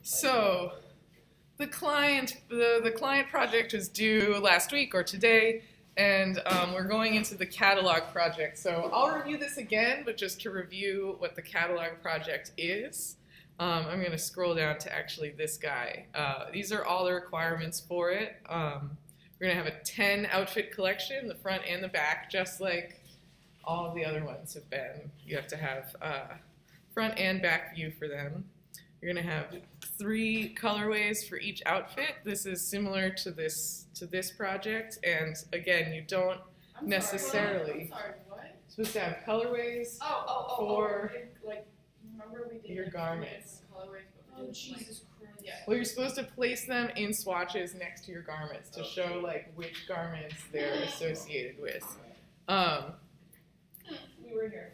So the client project was due last week or today, and we're going into the catalog project. So I'll review this again, but just to review what the catalog project is, I'm going to scroll down to actually this guy. These are all the requirements for it. We're going to have a 10 outfit collection, the front and the back, just like all of the other ones have been. You have to have front and back view for them. You're going to have 3 colorways for each outfit. This is similar to this project, and again, you don't necessarily. I'm sorry, what? Supposed to have colorways for like, remember we did your garments. Colorways, but we Jesus Christ. Yeah. Well, you're supposed to place them in swatches next to your garments to show like which garments they're associated with. We were here.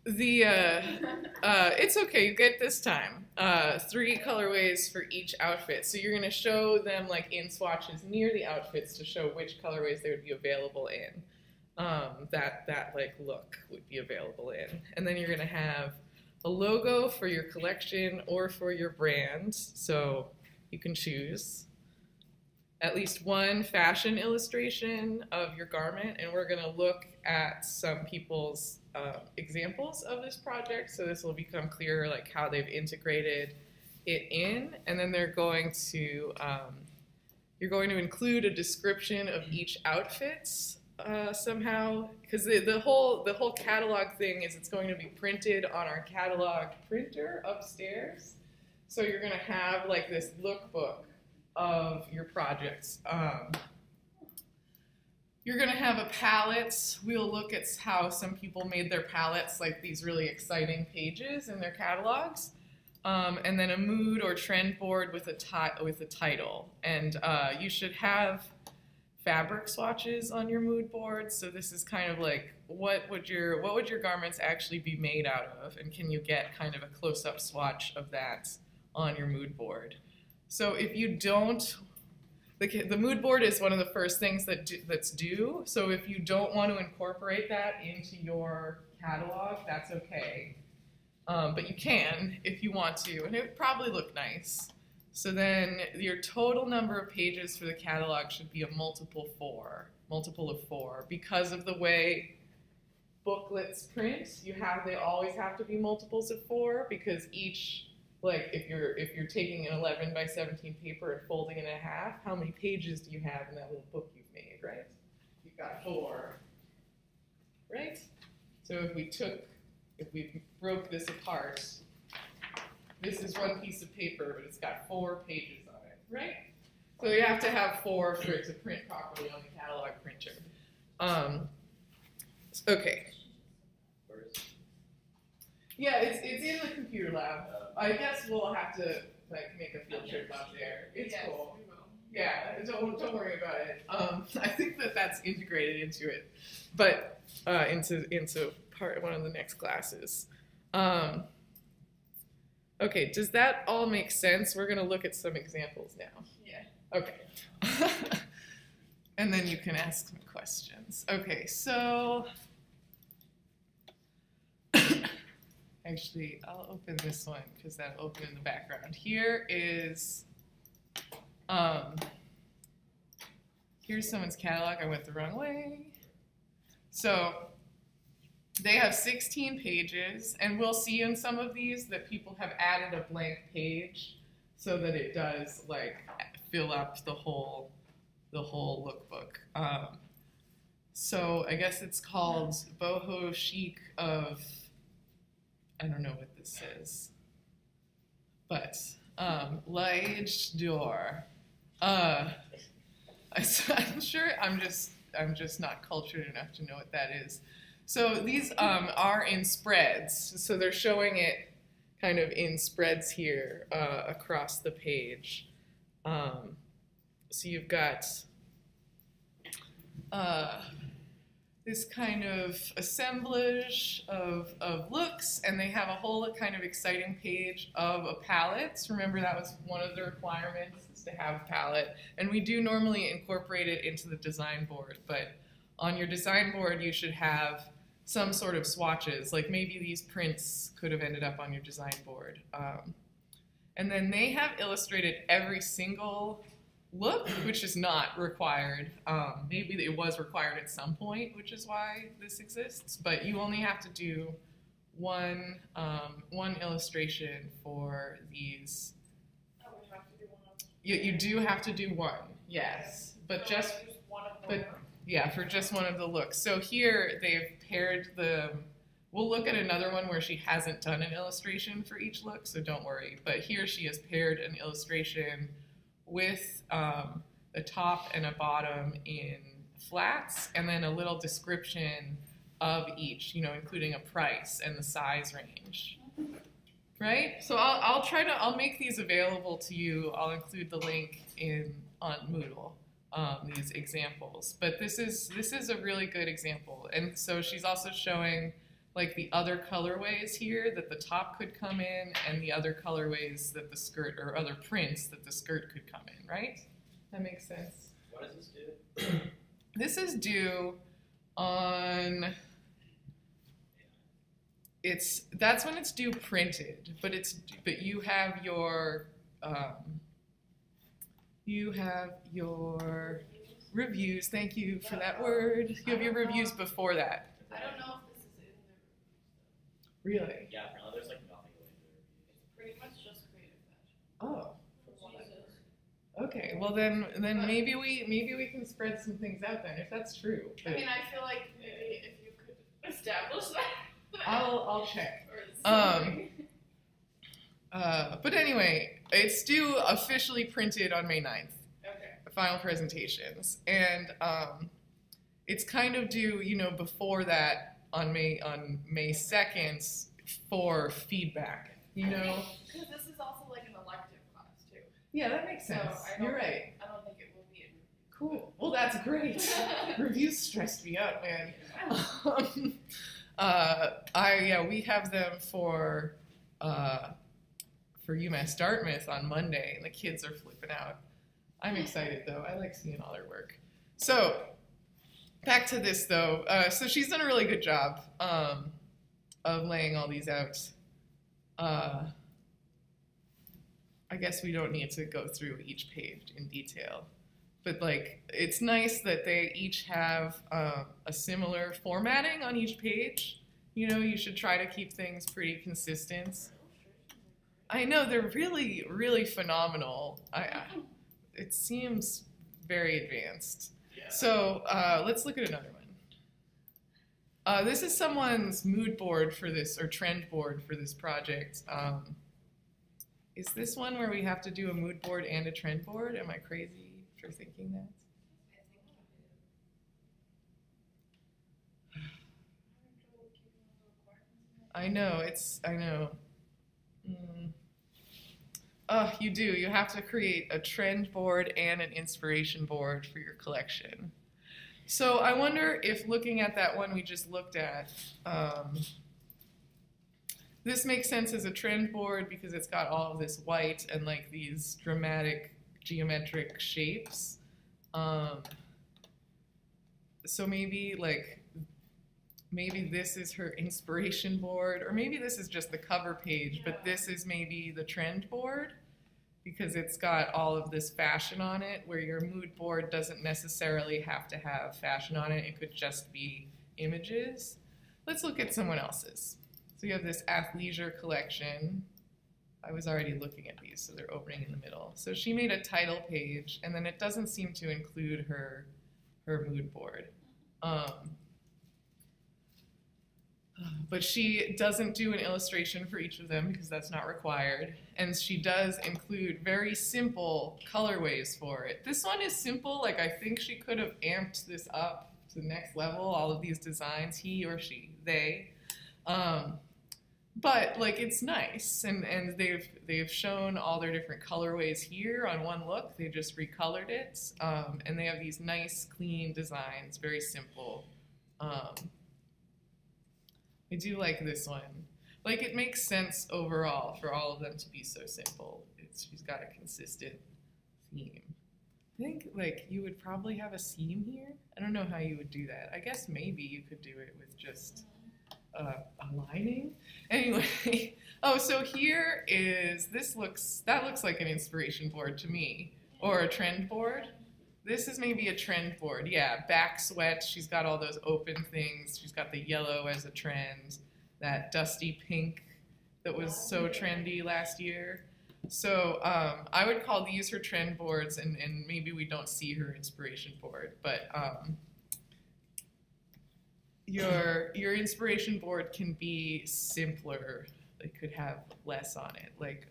It's okay, you get this time. 3 colorways for each outfit. So you're gonna show them like in swatches near the outfits to show which colorways they would be available in. That like look would be available in. And then you're gonna have a logo for your collection or for your brand. So you can choose. At least 1 fashion illustration of your garment, and we're gonna look at some people's examples of this project, so this will become clearer like how they've integrated it in, and then they're going to you're going to include a description of each outfit somehow, because the whole catalog thing is it's going to be printed on our catalog printer upstairs, so you're going to have like this lookbook of your projects. You're going to have a palette. We'll look at how some people made their palettes, like these really exciting pages in their catalogs. And then a mood or trend board with a title. And you should have fabric swatches on your mood board. So this is kind of like, what would your garments actually be made out of? And can you get kind of a close-up swatch of that on your mood board? So if you don't, the mood board is one of the first things that's due. So if you don't want to incorporate that into your catalog, that's okay. But you can if you want to, and it would probably look nice. So then your total number of pages for the catalog should be a multiple of 4. Because of the way booklets print, they always have to be multiples of 4, because each, like if you're taking an 11 by 17 paper and folding it in half, how many pages do you have in that little book you've made, right? You've got 4, right? So if we broke this apart, this is 1 piece of paper, but it's got 4 pages on it, right? So you have to have 4 for it to print properly on the catalog printer. Okay. Yeah, it's in the computer lab. I guess we'll have to like make a field trip out there. It's cool. We will. Yeah, don't worry about it. I think that's integrated into it, but into part 1 of the next classes. Okay, does that all make sense? We're gonna look at some examples now. Yeah. Okay. And then you can ask some questions. Okay, so. Actually, I'll open this one because that'll open in the background. Here's someone's catalog. I went the wrong way. So they have 16 pages, and we'll see in some of these that people have added a blank page so that it does like fill up the whole lookbook. So I guess it's called Boho Chic of, I don't know what this says, but L'Age d'Or. I'm sure I'm just not cultured enough to know what that is. So these are in spreads. So they're showing it kind of in spreads here across the page. So you've got this kind of assemblage of looks, and they have a whole kind of exciting page of a palette. Remember, that was one of the requirements, is to have a palette. And we do normally incorporate it into the design board, but on your design board you should have some sort of swatches, like maybe these prints could have ended up on your design board. And then they have illustrated every single look, which is not required. Maybe it was required at some point, which is why this exists. But you only have to do one illustration for these. Oh, we have to do one of them. You do have to do one, yes, but So just one of them. but yeah, for just one of the looks. So here they've paired the. We'll look at another one where she hasn't done an illustration for each look, so don't worry. But here she has paired an illustration with a top and a bottom in flats, and then a little description of each, you know, including a price and the size range. Right? So I'll make these available to you. I'll include the link on Moodle, these examples. But this is a really good example. And so she's also showing like the other colorways here that the top could come in, and the other colorways that the skirt, or other prints that the skirt could come in, right? That makes sense. What does this do? This is due on, that's when it's due printed, but you have your reviews. Thank you for that word. You have your reviews before that. I don't know if this is in the Really? Yeah, apparently there's like nothing going to the It's pretty much just creative fashion. Oh. From what I've heard. Okay. Well then maybe we can spread some things out then if that's true. I mean, I feel like maybe if you could establish that. I'll check. Or something. But anyway, it's due officially printed on May 9th. Okay. Final presentations, and it's kind of due, you know, before that on May 2nd for feedback, you know. Because this is also like an elective class too. Yeah, that makes sense. So You're right. I don't think it will be in. Cool. Well, that's great. Reviews stressed me out, man. We have them for UMass Dartmouth on Monday, and the kids are flipping out. I'm excited though. I like seeing all their work. So back to this though. So she's done a really good job of laying all these out. I guess we don't need to go through each page in detail, but like it's nice that they each have a similar formatting on each page. You know, you should try to keep things pretty consistent. I know they're really, really phenomenal. It seems very advanced. Yeah. So let's look at another one. This is someone's mood board for this, or trend board for this project. Is this one where we have to do a mood board and a trend board? Am I crazy for thinking that? I know. You do. You have to create a trend board and an inspiration board for your collection. So I wonder if looking at that one we just looked at, this makes sense as a trend board because it's got all of this white and like these dramatic geometric shapes. So maybe this is her inspiration board, or maybe this is just the cover page, but this is maybe the trend board because it's got all of this fashion on it, where your mood board doesn't necessarily have to have fashion on it. It could just be images. Let's look at someone else's. So you have this athleisure collection. I was already looking at these, so they're opening in the middle. So she made a title page, and then it doesn't seem to include her mood board. But she doesn't do an illustration for each of them because that's not required. And she does include very simple colorways for it. This one is simple. Like, I think she could have amped this up to the next level, all of these designs, he or she, they. But like, it's nice. And they've shown all their different colorways here on one look. They just recolored it. And they have these nice, clean designs, very simple. I do like this one. Like, it makes sense overall for all of them to be so simple. She's got a consistent theme. I think, like, you would probably have a seam here. I don't know how you would do that. I guess maybe you could do it with just aligning. Anyway, oh, so here is, that looks like an inspiration board to me, or a trend board. This is maybe a trend board, yeah, back sweat, she's got all those open things, she's got the yellow as a trend, that dusty pink that was so trendy last year. So I would call these her trend boards, and maybe we don't see her inspiration board, but your inspiration board can be simpler. It could have less on it, like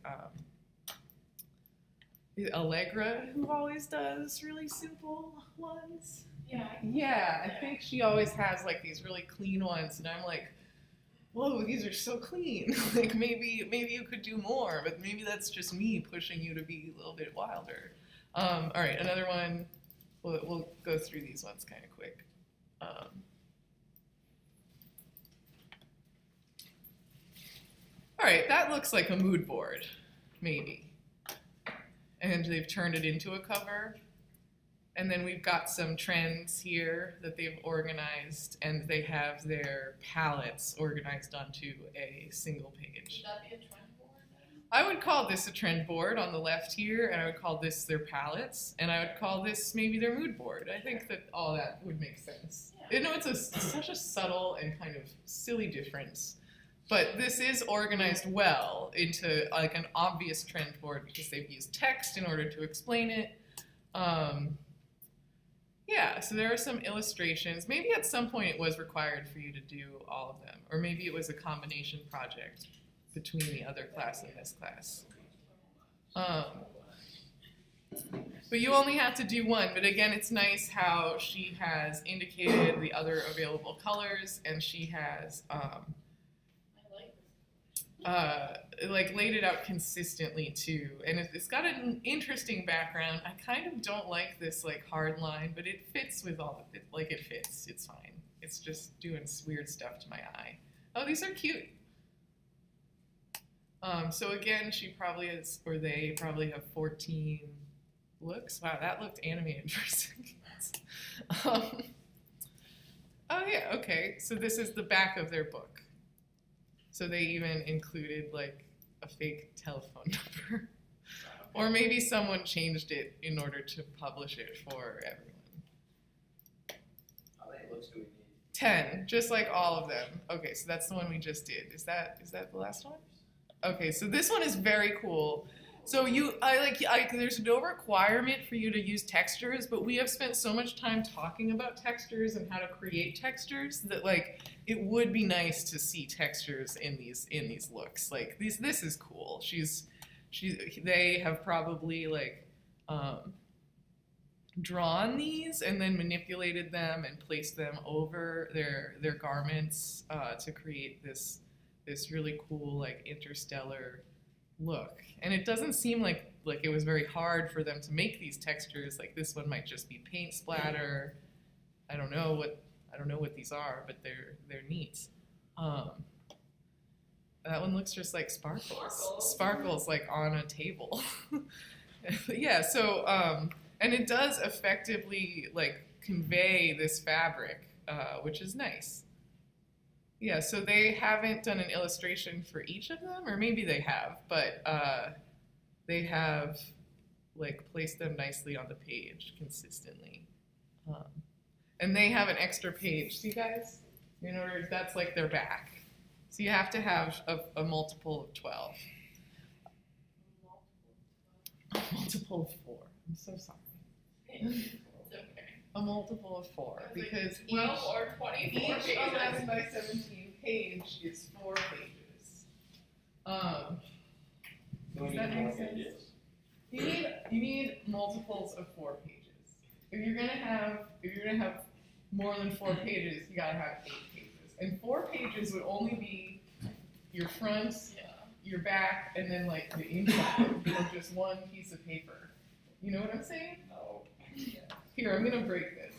Allegra, who always does really simple ones. Yeah. Yeah, I think she always has like these really clean ones, and I'm like, whoa, these are so clean. Like maybe you could do more, but maybe that's just me pushing you to be a little bit wilder. All right, another one. We'll go through these ones kind of quick. All right, that looks like a mood board, maybe. And they've turned it into a cover. And then we've got some trends here that they've organized, and they have their palettes organized onto a single page. Should that be a trend board then? I would call this a trend board on the left here, and I would call this their palettes, and I would call this maybe their mood board. I think that all that would make sense. Yeah. You know, it's such a subtle and kind of silly difference. But this is organized well into like an obvious trend board because they've used text in order to explain it. Yeah, so there are some illustrations. Maybe at some point it was required for you to do all of them, or maybe it was a combination project between the other class and this class. But you only have to do one. But again, it's nice how she has indicated the other available colors, and she has like laid it out consistently too, and it's got an interesting background. I kind of don't like this like hard line, but it fits with all of it. Like it fits, it's fine. It's just doing weird stuff to my eye. Oh, these are cute. So again, she probably has, or they probably have 14 looks. Wow, that looked animated for a second. Oh yeah, okay. So this is the back of their book. So they even included like a fake telephone number. Or maybe someone changed it in order to publish it for everyone. How many looks do we need? 10, just like all of them. Okay, so that's the one we just did. Is that the last one? Okay, so this one is very cool. So there's no requirement for you to use textures, but we have spent so much time talking about textures and how to create textures that like it would be nice to see textures in these looks. Like this is cool. They have probably like drawn these and then manipulated them and placed them over their garments to create this really cool like interstellar look. And it doesn't seem like it was very hard for them to make these textures. Like this one might just be paint splatter. I don't know what these are, but they're neat. That one looks just like sparkles. Sparkles like on a table. Yeah, so and it does effectively like convey this fabric, which is nice. Yeah, so they haven't done an illustration for each of them, or maybe they have, but they have like placed them nicely on the page consistently. And they have an extra page. See, guys? In order, that's like their back. So you have to have a multiple of 12. A multiple of 4. I'm so sorry. It's okay. A multiple of 4, because 12 or 24 each pages. 11 by 17 page is 4 pages. Do we Does that need make more sense? pages? You need multiples of 4 pages. If you're gonna have more than 4 pages, you gotta have 8 pages. And 4 pages would only be your front, your back, and then like the inside of just one piece of paper. You know what I'm saying? No. Here, I'm gonna break this.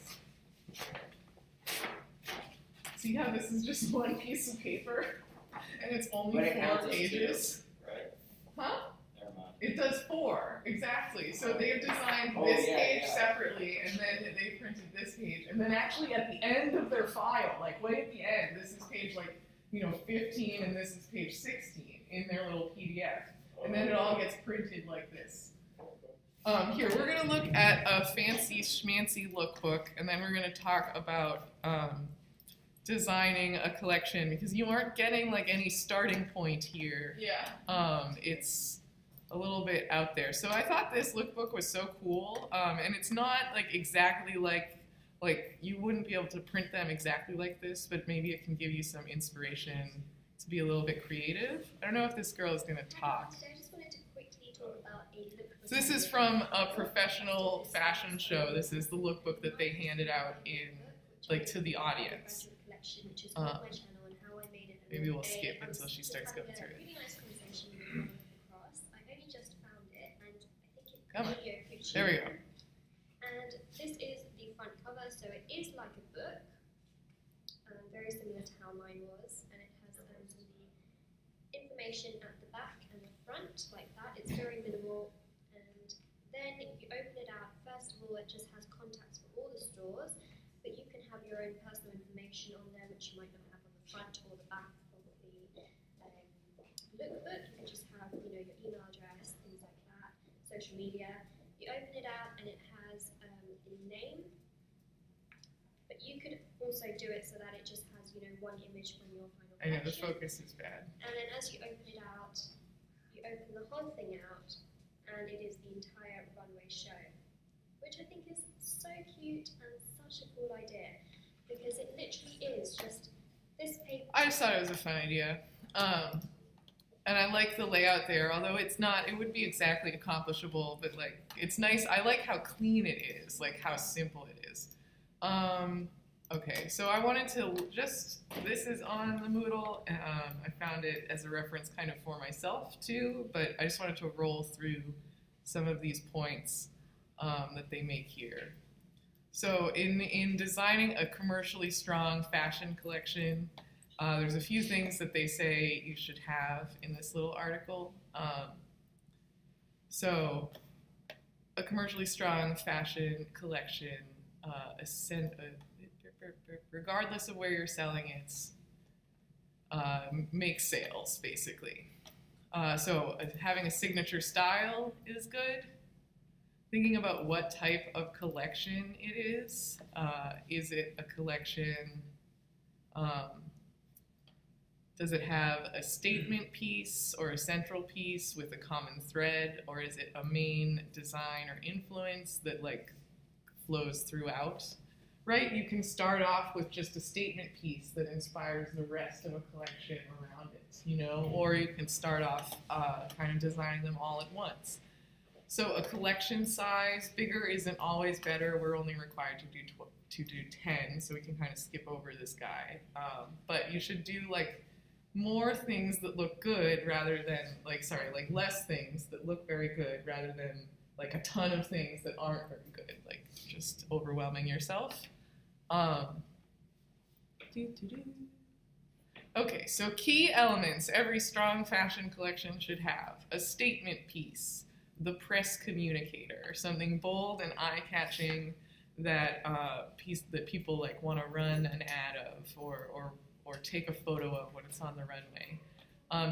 See how this is just one piece of paper, and it's only But it 4 counts as pages? two, right? Huh? Never mind. It does 4, exactly. So they've designed Oh, this yeah, page yeah. separately, and then they printed this page. And then actually at the end of their file, like way at the end, this is page like 15 and this is page 16 in their little PDF. And then it all gets printed like this. Here, we're going to look at a fancy schmancy lookbook, and then we're going to talk about designing a collection, because you aren't getting like any starting point here. Yeah. It's a little bit out there. So I thought this lookbook was so cool, and it's not like exactly like you wouldn't be able to print them exactly like this, but maybe it can give you some inspiration to be a little bit creative. I don't know if this girl is going to talk. I just wanted to quickly talk about a lookbook. So this is from a professional fashion show. This is the lookbook that they handed out to the audience. Maybe we'll skip until she starts going through it. Really nice conversation across. I've only just found it, and I think it Come on. may be a picture. There we go. And this is the front cover, so it is like a book, very similar to how mine was, and it has some of the information at the back and the front, like that. It's very minimal, and then if you open it out, first of all, it just has contacts for all the stores, but you can have your own personal information on there, which you might not have on the front or the back of the lookbook. You can just have, your email address, things like that, social media. You open it out, and it has the name, but you could also do it so that it just has, one image from your final I know, the collection. focus is bad. And then as you open it out, you open the whole thing out, and it is the entire runway show, which I think is so cute and such a cool idea, because it literally is just this paper. I just thought it was a fun idea. And I like the layout there, although it would be exactly accomplishable, but it's nice. I like how clean it is, like how simple it is. Okay, so I wanted to this is on the Moodle. I found it as a reference kind of for myself too, but I just wanted to roll through some of these points that they make here. So in designing a commercially strong fashion collection, there's a few things that they say you should have in this little article. So a commercially strong fashion collection, regardless of where you're selling it, makes sales, basically. So having a signature style is good. Thinking about what type of collection it is. Is it a collection? Does it have a statement piece or a central piece with a common thread, or is it a main design or influence that flows throughout? Right? You can start off with just a statement piece that inspires the rest of a collection around it, or you can start off kind of designing them all at once. So a collection size, bigger isn't always better. We're only required to do 10, so we can kind of skip over this guy. But you should do more things that look good rather than less things that look very good rather than a ton of things that aren't very good, just overwhelming yourself. Okay, so key elements every strong fashion collection should have: a statement piece, the press communicator, something bold and eye-catching that people want to run an ad of or take a photo of when it's on the runway.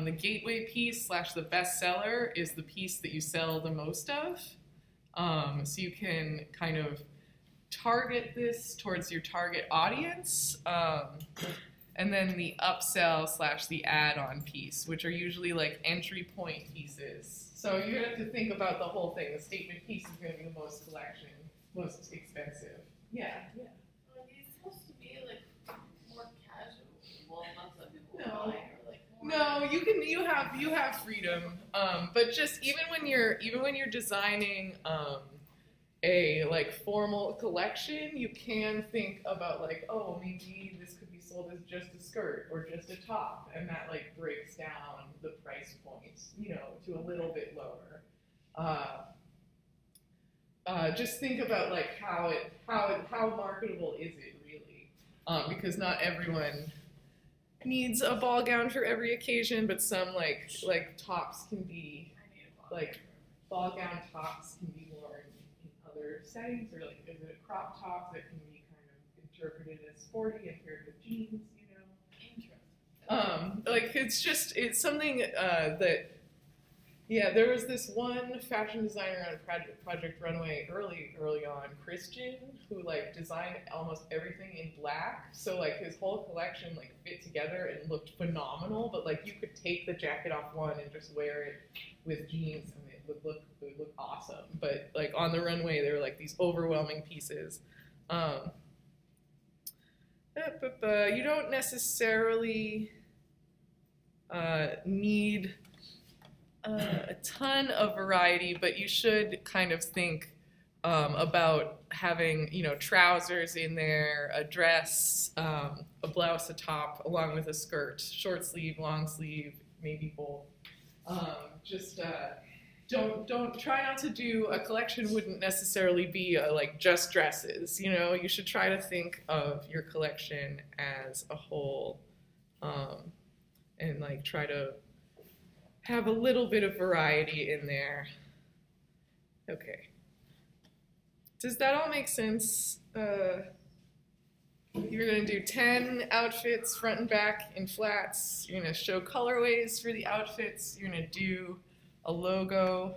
The gateway piece / the bestseller is the piece that you sell the most of. So you can kind of target this towards your target audience. And then the upsell / the add-on piece, which are usually entry point pieces. So you have to think about the whole thing. The statement piece is going to be the most expensive. Yeah. Are these supposed to be more casual? Well, not some people No. buy, or more. No, you have freedom. But just even when you're designing a formal collection, you can think about oh, maybe this could be sold as just a skirt or just a top, and that breaks down the price point, to a little bit lower. Just think about how marketable is it really, because not everyone needs a ball gown for every occasion, but some tops can be ball gown tops can be worn in other settings, or is it a crop top that can be kind of interpreted as sporty and paired with jeans, Interesting. Like it's something that, yeah, there was this one fashion designer on Project Runway early on, Christian, who like designed almost everything in black. So like his whole collection like fit together and looked phenomenal. But like you could take the jacket off one and just wear it with jeans and it would look awesome. But like on the runway, there were like these overwhelming pieces. You don't necessarily need a ton of variety, but you should kind of think about having, you know, trousers in there, a dress, a blouse, a top, along with a skirt, short sleeve, long sleeve, maybe both. Don't try not to do a collection. Wouldn't necessarily be like just dresses. You know, you should try to think of your collection as a whole, and like try to have a little bit of variety in there. Okay. Does that all make sense? You're going to do 10 outfits, front and back, in flats. You're going to show colorways for the outfits. You're going to do a logo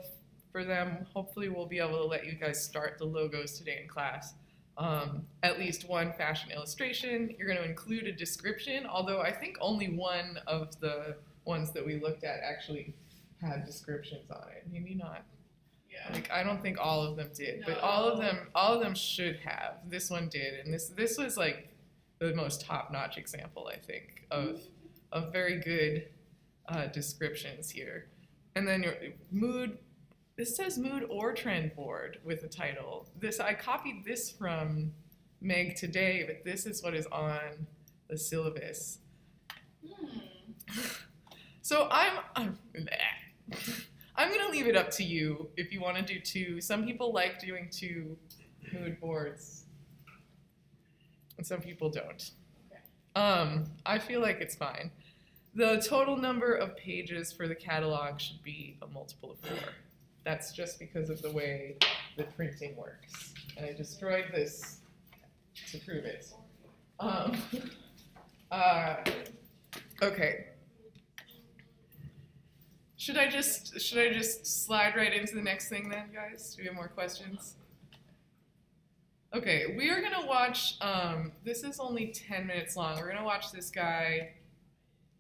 for them. Hopefully we'll be able to let you guys start the logos today in class. At least one fashion illustration. You're going to include a description, although I think only one of the ones that we looked at actually had descriptions on it. Maybe not. Yeah. Like I don't think all of them did, but No. all of them should have. This one did, and this was like the most top-notch example, I think, of very good descriptions here. And then your mood. This says mood or trend board with a title. I copied this from Meg today, but this is what is on the syllabus. So I'm going to leave it up to you if you want to do 2. Some people like doing 2 mood boards, and some people don't. Okay. I feel like it's fine. The total number of pages for the catalog should be a multiple of 4. That's just because of the way the printing works. And I destroyed this to prove it. Okay. Should I just slide right into the next thing then, guys? Do we have more questions? Okay, we are gonna watch, this is only 10 minutes long. We're gonna watch this guy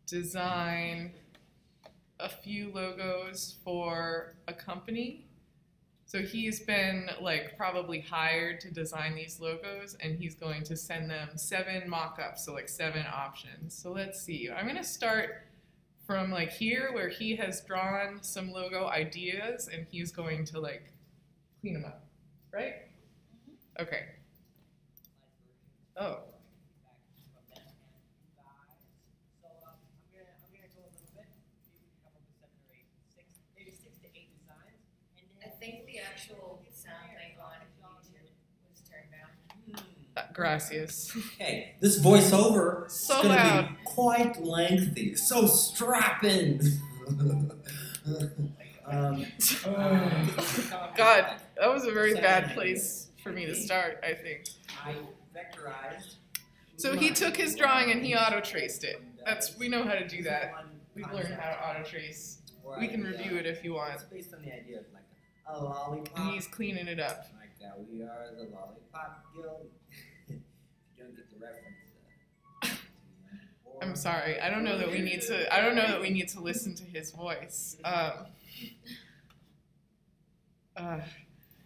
design a few logos for a company. So he's been like probably hired to design these logos, and he's going to send them 7 mock-ups, so like 7 options. So let's see, I'm gonna start from like here where he has drawn some logo ideas and he's going to like clean them up, right? Okay. Oh. I think the actual sound thing on YouTube was turned down. Gracias. Okay, this voiceover is So going to loud. be quite lengthy, so strap in. God, that was a very bad place for me to start, I think. I vectorized. So he took his drawing and he auto-traced it. We know how to do that. We've learned how to auto-trace. We can review it if you want. It's based on the idea of like a lollipop. And he's cleaning it up. Like that, we are the Lollipop Guild. If you don't get the reference. I'm sorry. I don't know that we need to listen to his voice.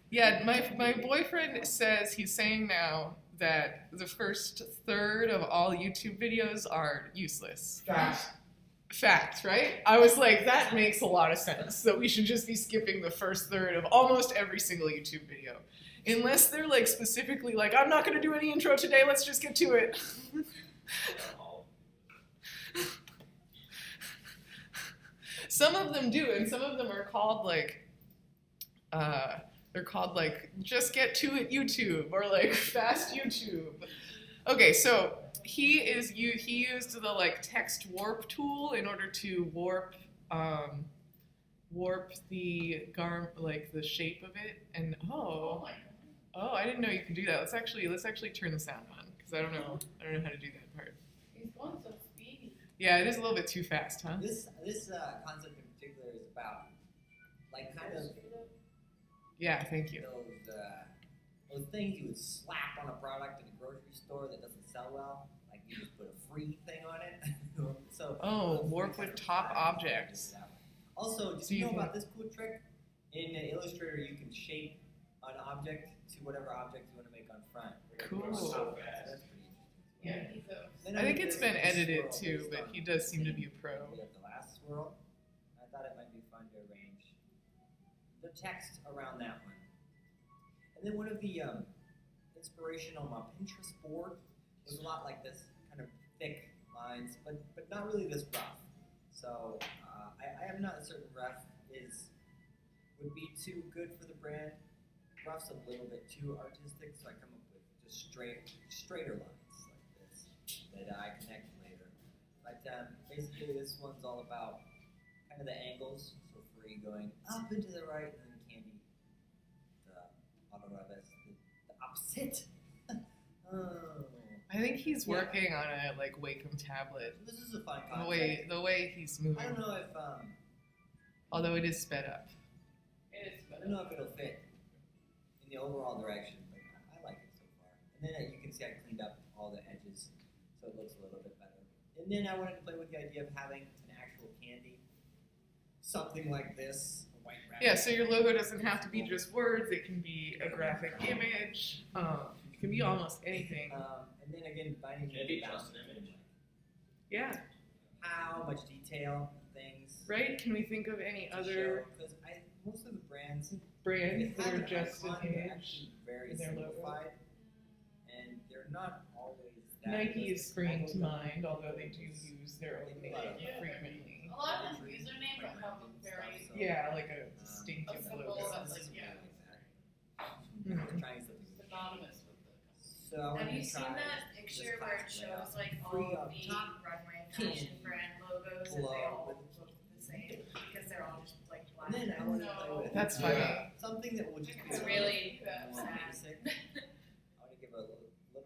Yeah, my boyfriend says he's saying now that the first third of all YouTube videos are useless. Fact, right? I was like, that makes a lot of sense, that we should just be skipping the first third of almost every single YouTube video. Unless they're like specifically like, I'm not going to do any intro today, let's just get to it. Some of them do, and some of them are called like, they're called like, just get to it YouTube, or like fast YouTube. Okay, so he used the like text warp tool in order to warp the the shape of it, and oh, I didn't know you could do that. Let's actually turn the sound on, because I don't know how to do that part. He's going so speedy. Yeah, it is a little bit too fast, huh? This concept in particular is about like kind of Yeah, thank you. those things you would slap on a product in a grocery store that doesn't sell well. Like you just put a free thing on it. So Oh, work with top objects. Also, did So you you know can- about this cool trick? In Illustrator, you can shape an object to whatever object you want to make on front. Cool. So that's pretty interesting. Yeah, he's a. Then I think did it's this been edited swirl too, based but on he does seem to be a the pro. idea of the last swirl. I thought it might be fun to arrange the text around that one. And then one of the inspiration on my Pinterest board was a lot like this, kind of thick lines, but not really this rough. So I am not certain rough would be too good for the brand. Rough's a little bit too artistic, so I come up with just straighter lines like this that I connect later. But basically, this one's all about kind of the angles. So free going up and to the right, and then candy the opposite. Oh. I think he's Yeah. working on a like Wacom tablet. This is a fun The concept. way he's I moving, don't know if although it is sped up. It is, I don't know if it'll fit in the overall direction, but I like it so far. And then you can see I cleaned up all the edges, so it looks a little bit better. And then I wanted to play with the idea of having an actual candy, something like this, a white wrapper. Yeah, so your logo doesn't have to be just words. It can be a graphic image. It can be almost anything. And then again, finding Maybe the balance just an between, image. Yeah, how much detail things. right? Can we think of any to other show, 'cause most of the brands brands that have are an just an icon, they're image? actually very in their logo. simplified, and they're not always that. Nike is springing to although mind, although they do use their own name Yeah. frequently. A lot of the usernames have a very. Yeah, like a distinctive A symbol logo. that's like, yeah. They're Mhm. trying something. Synonymous with the. So I wanted Have you to seen try that picture where it this shows like all Free of up the top, runway candy, fashion brand logos and they below all with- look the same because they're all just like black. And then I wanted to play with That's funny. something that would just be It's a really little more sad. basic. I want to give a little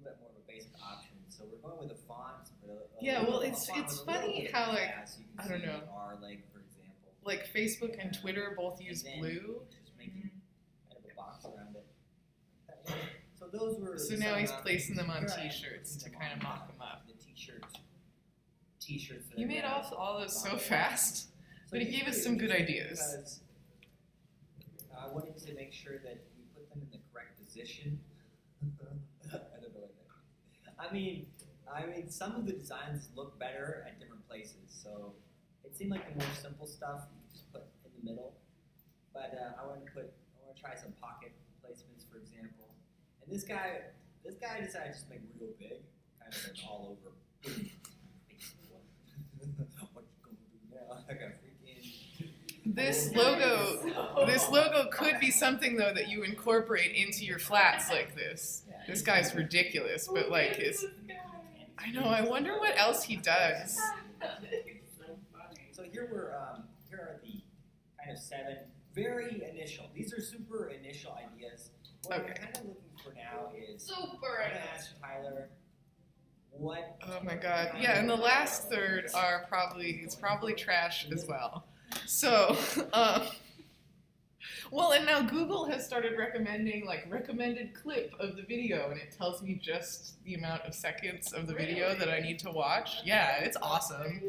bit more of a basic option. So we're going with a font, but Yeah, well, a it's font with a little funny bit of how, like, class. You can I don't see know. R leg, for example. Like Facebook and Twitter both use And then blue. Just making kind of a box around it. So those were. So now some, he's placing them on here I am t-shirts putting to them kind of on, mock them up. The t-shirts. that You I made got. all those so fast. So but he these gave are us some good interesting ideas. because I wanted to make sure that we put them in the correct position. I don't know what that means. I mean, some of the designs look better at different places. So it seemed like the more simple stuff you could just put in the middle. But I want to try some pocket placements, for example. And this guy decided to just make real big, kind of like all over. What you gonna do now? I got freaking. This logo could be something though that you incorporate into your flats like this. This guy's ridiculous, but like I know. I wonder what else he does. So here here are the kind of 7 very initial. These are super initial ideas. What Okay. I'm kind of looking for now is Super. I'm gonna ask Tyler what. Oh my god. Yeah, and the last third it's probably trash as well. So, well, and now Google has started recommending recommended clip of the video, and it tells me just the amount of seconds of the video that I need to watch. Yeah, it's awesome.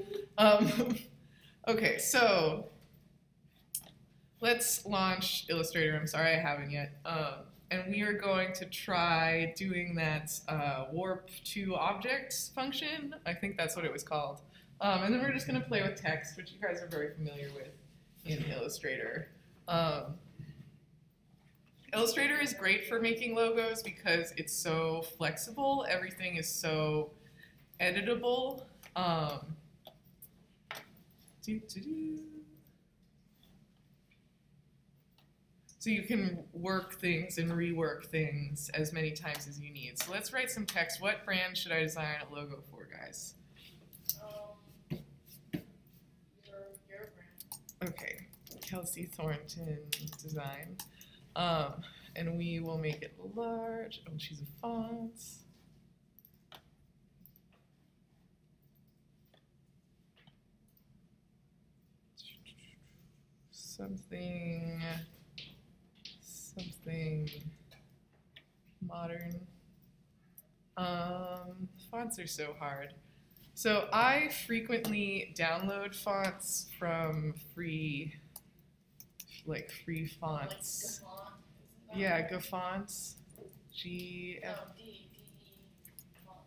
Okay, so let's launch Illustrator. I'm sorry I haven't yet. And we are going to try doing that warp to objects function. I think that's what it was called. And then we're just going to play with text, which you guys are very familiar with in Illustrator. Illustrator is great for making logos because it's so flexible. Everything is so editable. So you can work things and rework things as many times as you need. So let's write some text. What brand should I design a logo for, guys? Your brand. Okay, Kelsey Thornton design. And we will make it large. Oh, she's a font. something modern. Fonts are so hard. So I frequently download fonts from free fonts. Like Yeah, GoFonts. G F. No, D font.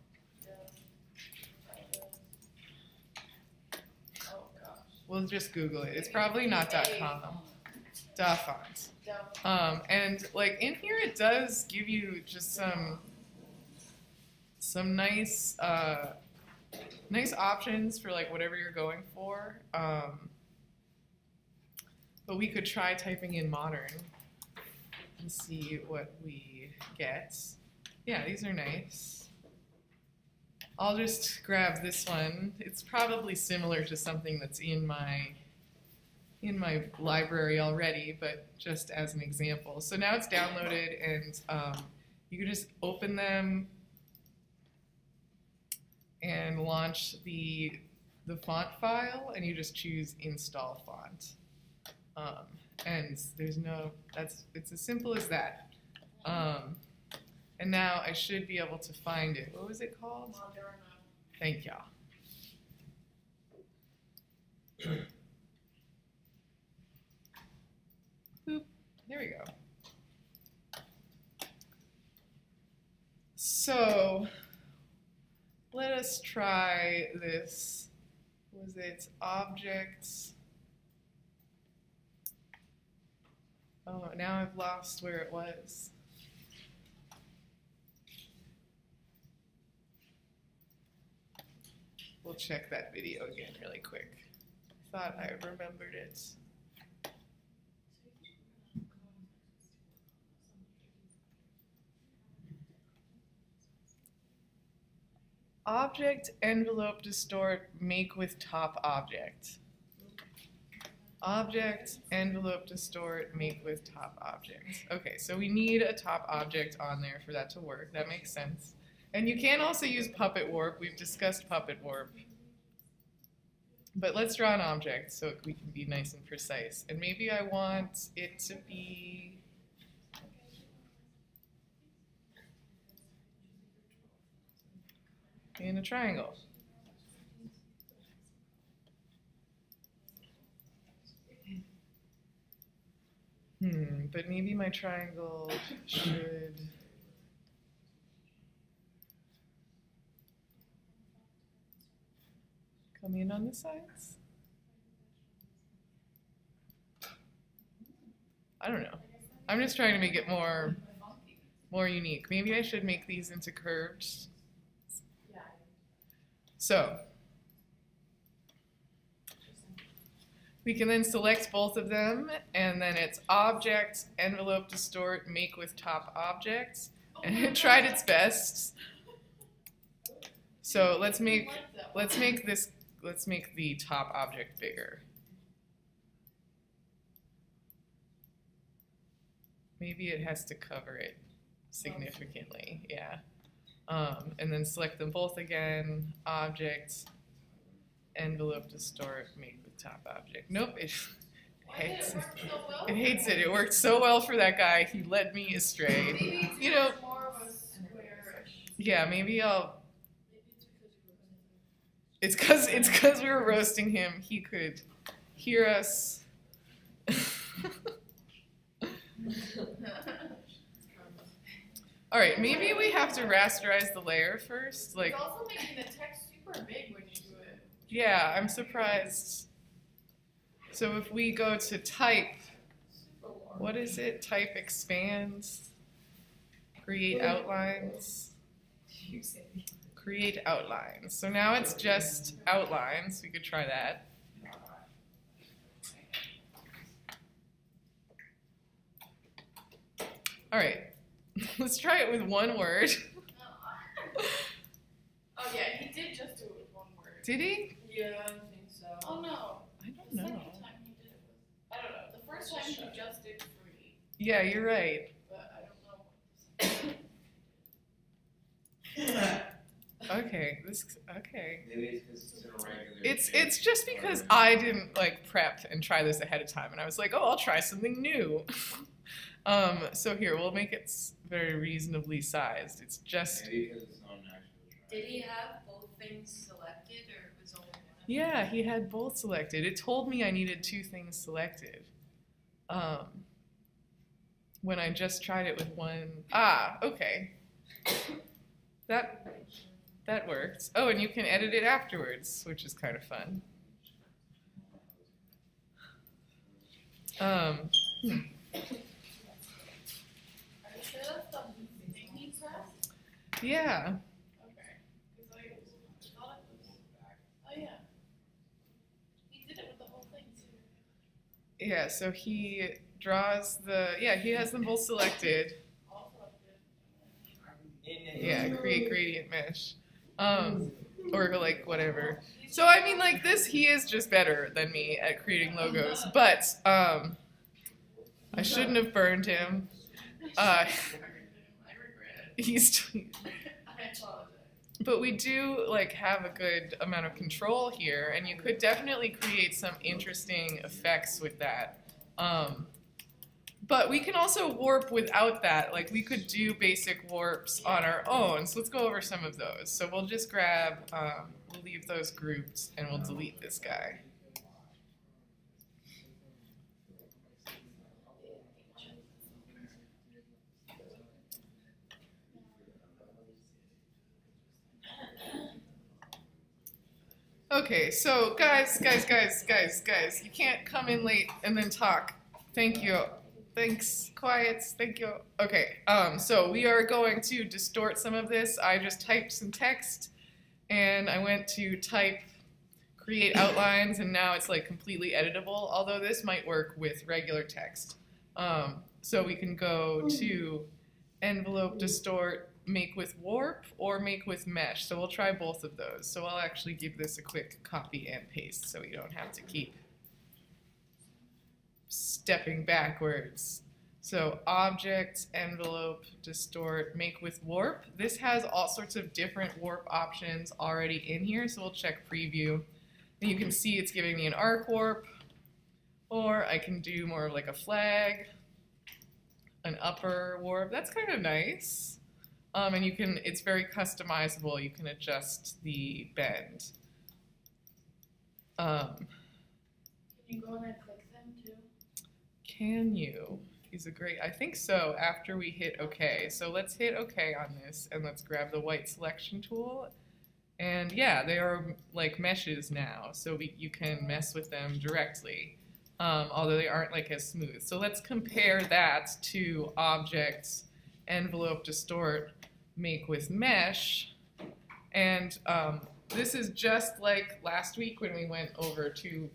Oh gosh. We'll just Google it. It's probably not .com. .font. And like in here, it does give you just some nice options for like whatever you're going for. But we could try typing in modern and see what we get. Yeah, these are nice. I'll just grab this one. It's probably similar to something that's in my library already, but just as an example. So now it's downloaded, and you can just open them and launch the font file, and you just choose install font. And there's it's as simple as that. And now I should be able to find it. What was it called? Thank y'all. Boop. There we go. So let us try this. Was it objects? Oh, now I've lost where it was. We'll check that video again really quick. I thought I remembered it. Object, envelope, distort, make with top object. Object, envelope, distort, make with top object. Okay, so we need a top object on there for that to work. That makes sense. And you can also use Puppet Warp. We've discussed Puppet Warp. But let's draw an object so we can be nice and precise. And maybe I want it to be in a triangle. But maybe my triangle should come in on the sides. I don't know. I'm just trying to make it more unique. Maybe I should make these into curves. So we can then select both of them, and then it's object, envelope, distort, make with top object, and it tried its best. So let's make the top object bigger. Maybe it has to cover it significantly, yeah. And then select them both again, object, envelope, distort, make with top object. Nope, it hates it. It hates it. It worked so well for that guy. He led me astray. Maybe You know, more of a squarish. yeah, maybe I'll. It's because we were roasting him. He could hear us. All right, maybe we have to rasterize the layer first. Like, It's also making the text super big when you do it. yeah, I'm surprised. So if we go to type, Super large. what is it? Type expands, create outlines, create outlines. So now it's just outlines. We could try that. All right, let's try it with one word. Oh yeah, he did just do it with one word. Did he? Yeah, I think so. Oh no. I don't The know. second time he did it was, I don't know. The first time he just did 3, Yeah, you're right. but I don't know what the second Okay, okay. Maybe it's because it's in a regular. It's just because I didn't like prep and try this ahead of time, and I was like, oh, I'll try something new. So here, we'll make it very reasonably sized. It's just. Maybe because it's not an actual triangle. Did he have both things selected, or it was only one? Yeah, he had both selected. It told me I needed 2 things selected. When I just tried it with one. Ah, okay. That worked. Oh, and you can edit it afterwards, which is kind of fun. Are you sure that's the thing he pressed? Yeah. Okay. Because I thought it was. Oh yeah. He did it with the whole thing too. Yeah, so he draws he has them both selected. All selected. Yeah, create gradient mesh. Or like whatever. So I mean like this, he is just better than me at creating logos, but I shouldn't have burned him. I regret it. He's I apologize. But we do like have a good amount of control here, and you could definitely create some interesting effects with that. But we can also warp without that. Like we could do basic warps on our own. So let's go over some of those. So we'll just grab, we'll leave those grouped, and we'll delete this guy. Okay, so guys, you can't come in late and then talk. Thank you. Thanks. Quiet. Thank you. Okay, so we are going to distort some of this. I just typed some text, and I went to type create outlines, and now it's like completely editable, although this might work with regular text. So we can go to envelope, distort, make with warp, or make with mesh. So we'll try both of those. So I'll actually give this a quick copy and paste so we don't have to keep stepping backwards. So object, envelope, distort, make with warp. This has all sorts of different warp options already in here, so we'll check preview. And you can see it's giving me an arc warp, or I can do more of like a flag, an upper warp. That's kind of nice. And you can, it's very customizable. You can adjust the bend. Can you go in and click them too? Can you? He's a great, I think so, after we hit OK. So let's hit OK on this, and let's grab the white selection tool. And yeah, they are like meshes now, so you can mess with them directly, although they aren't like as smooth. So let's compare that to objects, envelope, distort, make with mesh. And this is just like last week when we went over 3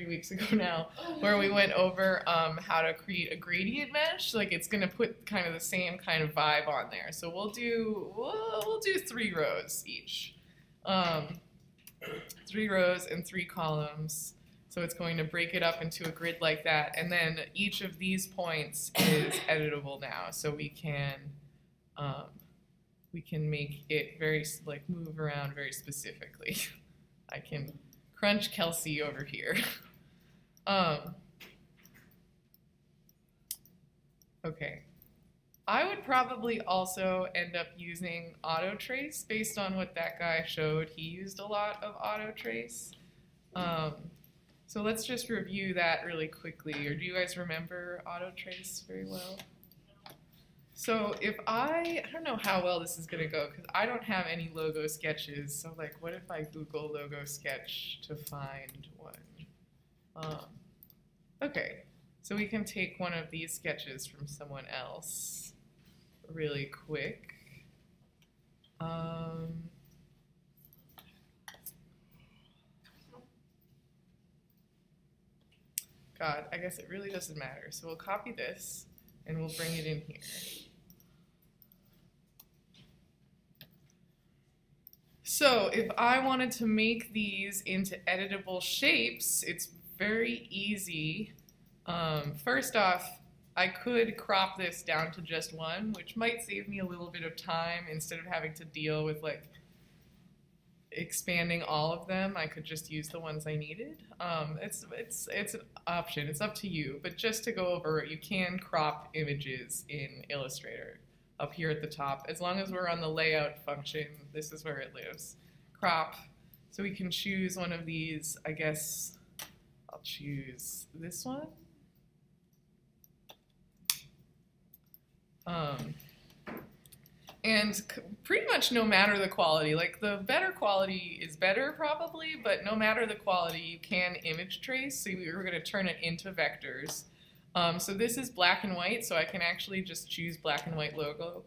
weeks ago now, where we went over how to create a gradient mesh. Like it's going to put kind of the same kind of vibe on there. So we'll do 3 rows each. 3 rows and 3 columns. So it's going to break it up into a grid like that. And then each of these points is editable now. So we can make it very, like, move around very specifically. I can crunch Kelsey over here. Okay. I would probably also end up using auto trace based on what that guy showed. He used a lot of auto trace. So let's just review that really quickly. Or do you guys remember auto trace very well? So if I don't know how well this is going to go because I don't have any logo sketches. So like, what if I Google logo sketch to find one? Okay, so we can take one of these sketches from someone else really quick. God, I guess it really doesn't matter. So we'll copy this and we'll bring it in here. So if I wanted to make these into editable shapes, it's very easy. First off, I could crop this down to just one, which might save me a little bit of time instead of having to deal with like expanding all of them, I could just use the ones I needed. It's an option. It's up to you. But just to go over, you can crop images in Illustrator up here at the top. As long as we're on the layout function, this is where it lives. Crop. So we can choose one of these. I guess I'll choose this one. And pretty much no matter the quality, like the better quality is better probably, but no matter the quality, you can image trace. So we're going to turn it into vectors. So this is black and white, so I can actually just choose black and white logo.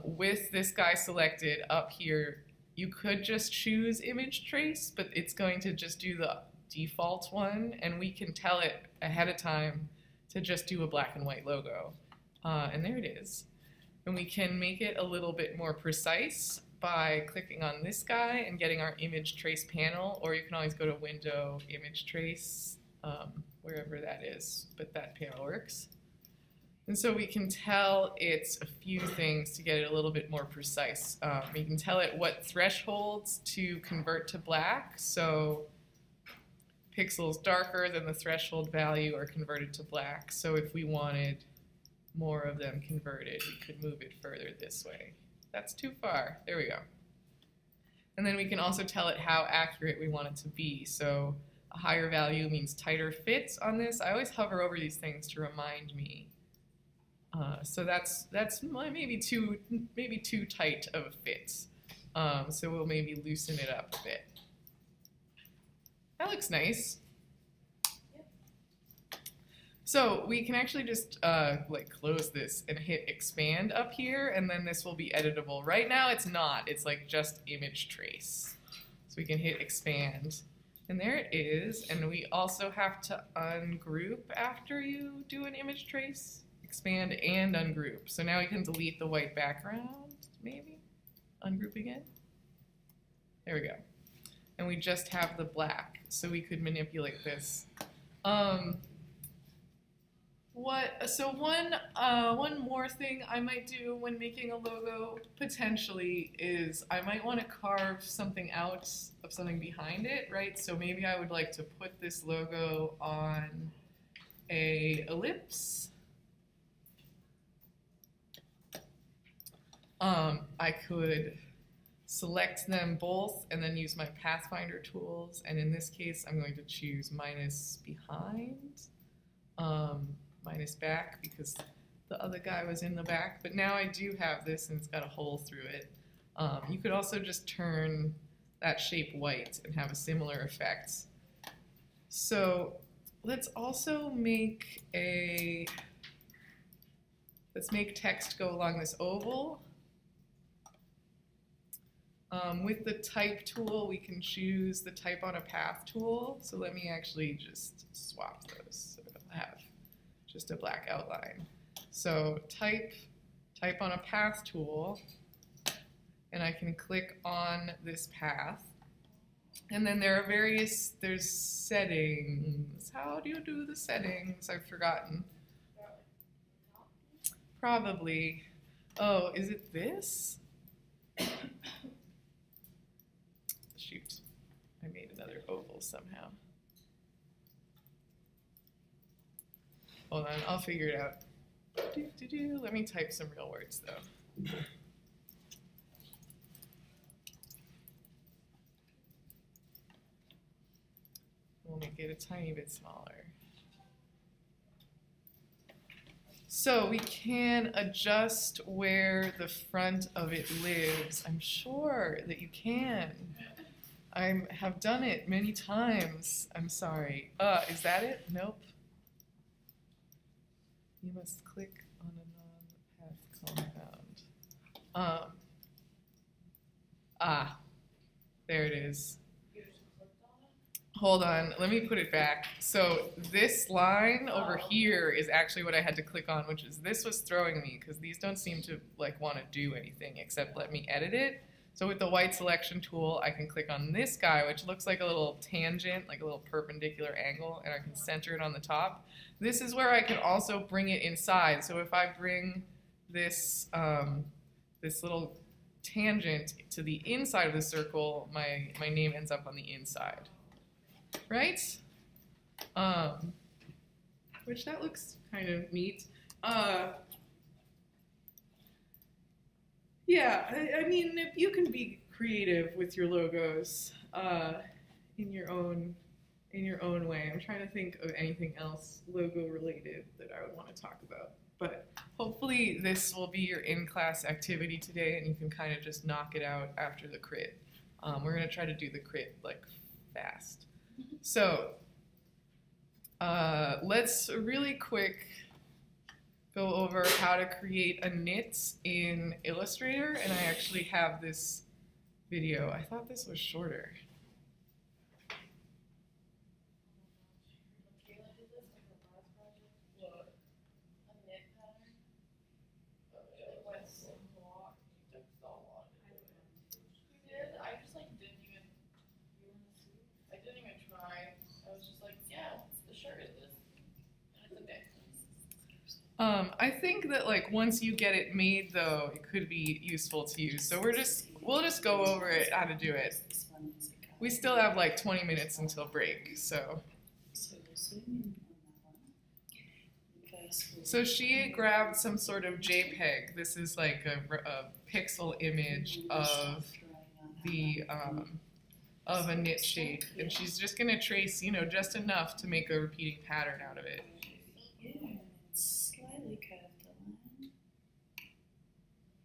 With this guy selected up here, you could just choose image trace, but it's going to just do the default one, and we can tell it ahead of time to just do a black and white logo. And there it is. And we can make it a little bit more precise by clicking on this guy and getting our image trace panel, or you can always go to Window, Image Trace, wherever that is, but that panel works. And so we can tell it a few things to get it a little bit more precise. We can tell it what thresholds to convert to black, so pixels darker than the threshold value are converted to black. So if we wanted more of them converted, we could move it further this way. That's too far. There we go. And then we can also tell it how accurate we want it to be. So a higher value means tighter fits on this. I always hover over these things to remind me. So that's maybe too tight of a fit. So we'll maybe loosen it up a bit. That looks nice. So we can actually just like close this and hit expand up here, and then this will be editable. Right now it's not. It's like just image trace. So we can hit expand, and there it is. And we also have to ungroup after you do an image trace. Expand and ungroup. So now we can delete the white background, maybe. Ungroup again. There we go. And we just have the black, so we could manipulate this. So one more thing I might do when making a logo, potentially, is I might want to carve something out of something behind it, right? So maybe I would like to put this logo on a ellipse. I could select them both and then use my Pathfinder tools, and in this case I'm going to choose minus behind. Minus back because the other guy was in the back, but now I do have this and it's got a hole through it. You could also just turn that shape white and have a similar effect. So let's also make let's make text go along this oval. With the type tool, we can choose the type on a path tool. So let me actually just swap those so I'll have just a black outline. So type on a path tool, and I can click on this path. And then there are there's settings. How do you do the settings? I've forgotten. Probably. Oh, is it this? Shoot, I made another oval somehow. Hold on, I'll figure it out. Let me type some real words though. We'll make it a tiny bit smaller. So we can adjust where the front of it lives. I'm sure that you can. I have done it many times. I'm sorry. Is that it? Nope. You must click on a non-path compound. There it is. Hold on, let me put it back. So this line over here is actually what I had to click on, which is this was throwing me because these don't seem to like want to do anything except let me edit it. So with the white selection tool, I can click on this guy, which looks like a little tangent, like a little perpendicular angle, and I can center it on the top. This is where I can also bring it inside. So if I bring this, this little tangent to the inside of the circle, my name ends up on the inside, right? Which that looks kind of neat. Yeah, I mean, if you can be creative with your logos in your own way. I'm trying to think of anything else logo related that I would want to talk about. But hopefully this will be your in-class activity today, and you can kind of just knock it out after the crit. We're going to try to do the crit like fast. So let's really quick go over how to create a knit in Illustrator, and I actually have this video. I thought this was shorter. Kayla did this in her last project. What? A knit pattern. It went so long. It took so long to do it. You did? I just like didn't even. You were in the suit? I didn't even try. I was just like, yeah, the shirt is this, and it's a knit. I think that like once you get it made though, it could be useful to use. So we'll just go over it, how to do it. We still have like 20 minutes until break, so. So she grabbed some sort of JPEG. This is like a pixel image of the of a knit shape, and she's just gonna trace, you know, just enough to make a repeating pattern out of it. Slightly curve the line,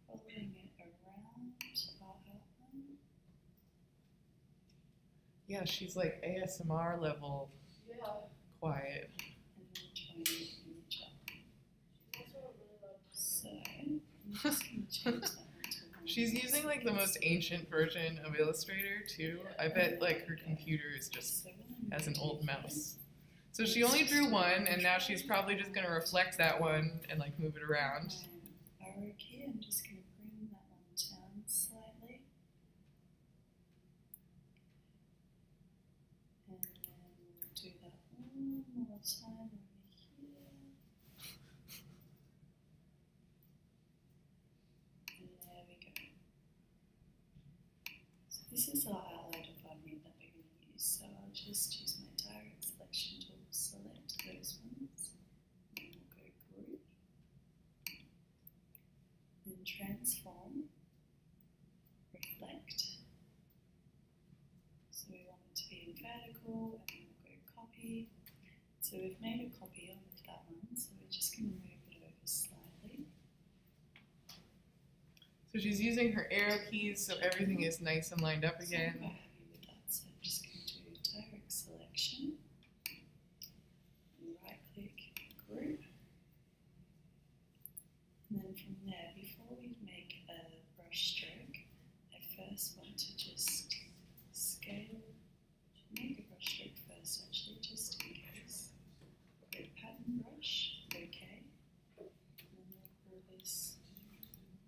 following it around our outline. Yeah, she's like ASMR level Yeah. quiet. And then join it in the top. She's also a really loud So, I'm just going to change that one to one. She's using like the most ancient version of Illustrator too. I bet like her computer is just So when I has an move old it mouse. So she only drew one, and now she's probably just gonna reflect that one and like move it around. my arrow key, I'm just going to bring that one down slightly. And then we'll do that one more time over here. And there we go. So this is our outline of our knit that we're going to use. So I'll just use my direct selection tool, select those ones, and then we'll go group, then transform, reflect. So we want it to be in vertical, and then we'll go copy. So we've made a copy of that one, so we're just going to move it over slightly. So she's using her arrow keys so everything is nice and lined up So I'm again. quite happy with that, so I'm just going to do direct selection, and right click group. And then from there, before we make a brush stroke, I first want to just scale, make a brush stroke first actually, just in case. Go pattern brush, okay. And then we'll call this knitted long.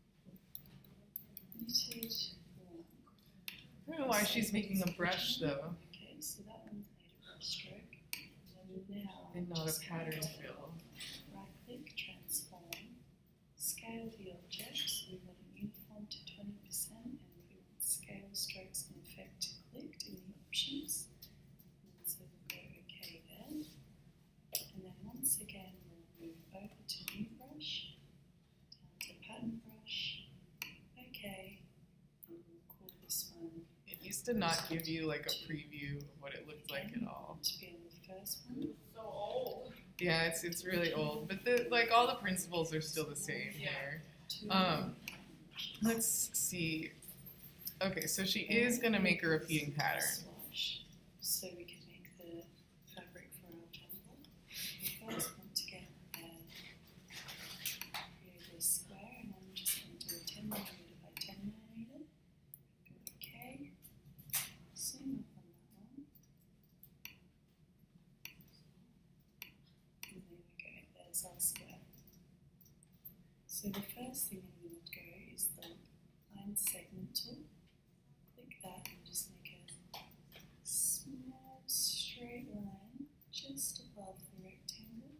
I don't know why she's making a brush though, Okay, so that one's made a brush stroke. And now and not a just pattern go fill. right click, transform, scale the object. So we want it uniform to 20%, and we want scale strokes and effect clicked in the options. And so we'll go OK there. And then once again, we'll move over to new brush, down to pattern brush, OK, and we'll call this one. It used to not give you like a preview of what it looked like at all. To be on the first one. so old. Yeah, it's really old, but like all the principles are still the same here. Let's see. Okay, so she is gonna make a repeating pattern. Swatch, so we can make the fabric for our temple. We first want to get create a square, and I'm just going to do a 10mm by 10mm. Go OK. Zoom up on that one. And there we go. There's our square. So the first thing I'm going to go is the line segment tool. Click that and just make a small straight line just above the rectangle.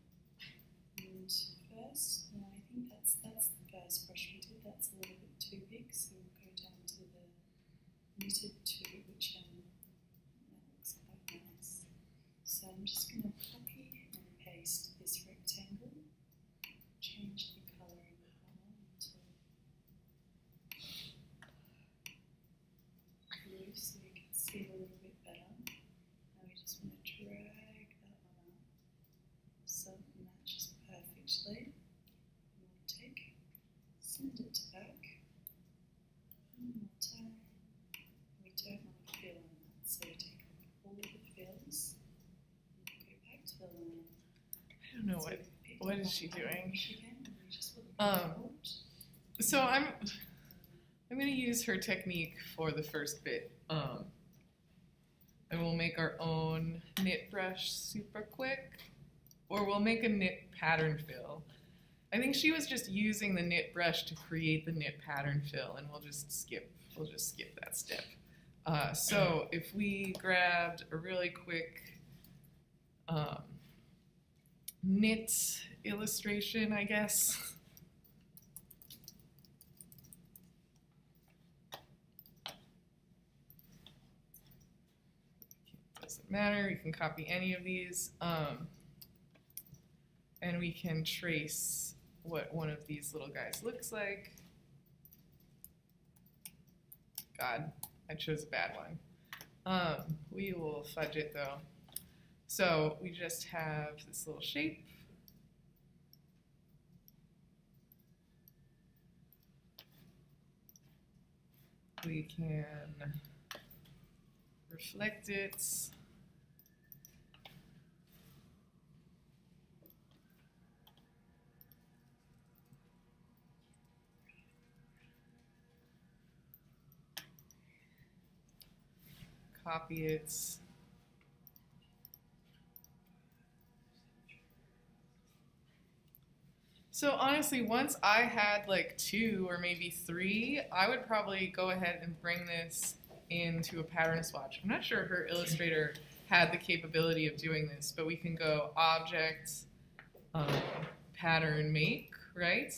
And first, no, I think that's the first brush we did. That's a little bit too big, so we'll go send it back. One more time. We don't want to fill in that, so we take all the fills and go back to the line. I don't know what is she doing. Um, So I'm going to use her technique for the first bit. And we'll make our own knit brush super quick, or we'll make a knit pattern fill. I think she was just using the knit brush to create the knit pattern fill, and we'll just skip that step. So if we grabbed a really quick knit illustration, I guess. Doesn't matter, we can copy any of these, and we can trace what one of these little guys looks like. God, I chose a bad one. We will fudge it though. So we just have this little shape. We can reflect it. Copy it. So honestly, once I had like 2 or maybe 3, I would probably go ahead and bring this into a pattern swatch. I'm not sure her Illustrator had the capability of doing this, but we can go Object, Pattern Make, right?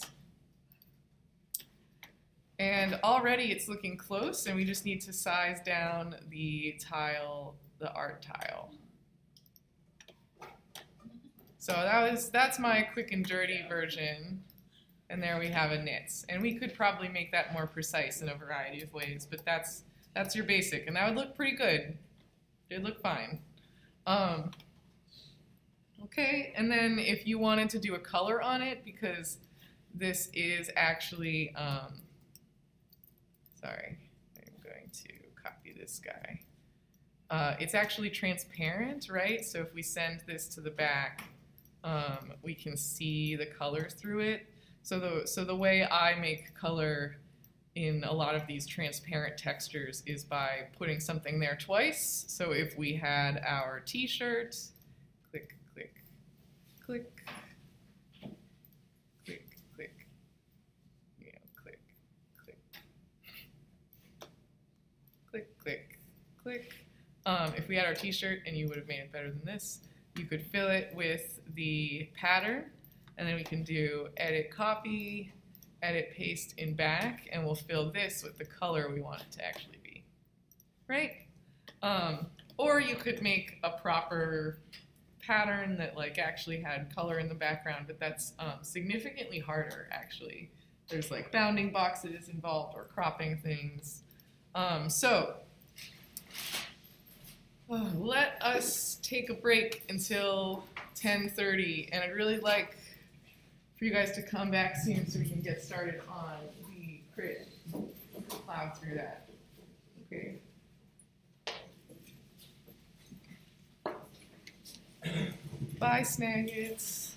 And already it's looking close, and we just need to size down the tile, the art tile. So that's my quick and dirty version, and there we have a knit. And we could probably make that more precise in a variety of ways, but that's your basic, and that would look pretty good. It'd look fine. Okay, and then if you wanted to do a color on it, because this is actually, sorry, I'm going to copy this guy. It's actually transparent, right? So if we send this to the back, we can see the color through it. So the way I make color in a lot of these transparent textures is by putting something there twice. So if we had our t-shirt, click, click, click, click, click, click, click, click, click, click. If we had our t-shirt and you would have made it better than this, you could fill it with the pattern, and then we can do edit copy, edit paste in back, and we'll fill this with the color we want it to actually be, right? Or you could make a proper pattern that like actually had color in the background, but that's significantly harder actually. There's like bounding boxes involved or cropping things. Let us take a break until 10:30, and I'd really like for you guys to come back soon so we can get started on the crit, plow through that. Okay. Bye, Snaggets.